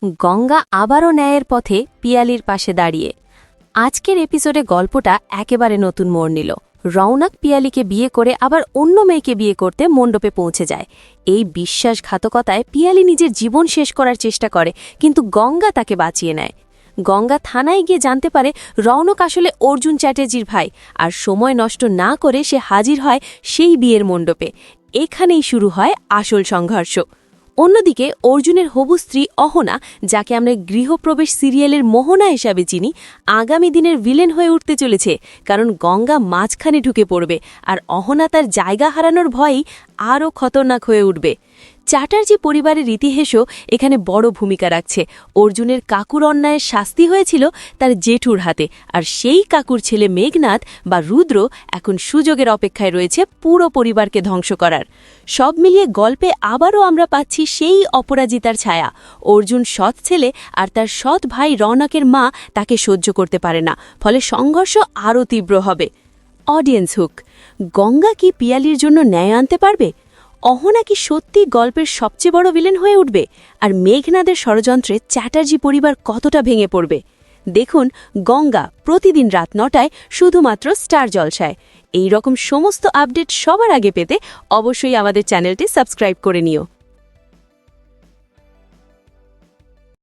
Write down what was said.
গঙ্গা আবারও ন্যায়ের পথে পিয়ালির পাশে দাঁড়িয়ে। আজকের এপিসোডে গল্পটা একেবারে নতুন মোড় নিল। রওনাক পিয়ালিকে বিয়ে করে আবার অন্য মেয়েকে বিয়ে করতে মণ্ডপে পৌঁছে যায়। এই বিশ্বাসঘাতকতায় পিয়ালি নিজের জীবন শেষ করার চেষ্টা করে, কিন্তু গঙ্গা তাকে বাঁচিয়ে নেয়। গঙ্গা থানায় গিয়ে জানতে পারে রওনক আসলে অর্জুন চ্যাটার্জির ভাই, আর সময় নষ্ট না করে সে হাজির হয় সেই বিয়ের মণ্ডপে। এখানেই শুরু হয় আসল সংঘর্ষ। অন্যদিকে অর্জুনের হবু স্ত্রী অহনা, যাকে আমরা গৃহপ্রবেশ সিরিয়ালের মোহনা হিসাবে চিনি, আগামী দিনের ভিলেন হয়ে উঠতে চলেছে, কারণ গঙ্গা মাঝখানে ঢুকে পড়বে আর অহনা তার জায়গা হারানোর ভয়েই আরও খতরনাক হয়ে উঠবে। চ্যাটার্জি পরিবারের ইতিহাসও এখানে বড় ভূমিকা রাখছে। অর্জুনের কাকুর অন্যায়ের শাস্তি হয়েছিল তার জেঠুর হাতে, আর সেই কাকুর ছেলে মেঘনাথ বা রুদ্র এখন সুযোগের অপেক্ষায় রয়েছে পুরো পরিবারকে ধ্বংস করার। সব মিলিয়ে গল্পে আবারও আমরা পাচ্ছি সেই অপরাজিতার ছায়া। অর্জুন সৎ ছেলে, আর তার সৎ ভাই রওনকের মা তাকে সহ্য করতে পারে না, ফলে সংঘর্ষ আরও তীব্র হবে। অডিয়েন্স হুক, গঙ্গা কি পিয়ালির জন্য ন্যায় আনতে পারবে? অহনা কি সত্যি গল্পের সবচেয়ে বড় ভিলেন হয়ে উঠবে? আর মেঘনাদের ষড়যন্ত্রে চ্যাটার্জি পরিবার কতটা ভেঙে পড়বে? দেখুন গঙ্গা প্রতিদিন রাত ৯টায় শুধুমাত্র স্টার জলসায়। এই রকম সমস্ত আপডেট সবার আগে পেতে অবশ্যই আমাদের চ্যানেলটি সাবস্ক্রাইব করে নিও।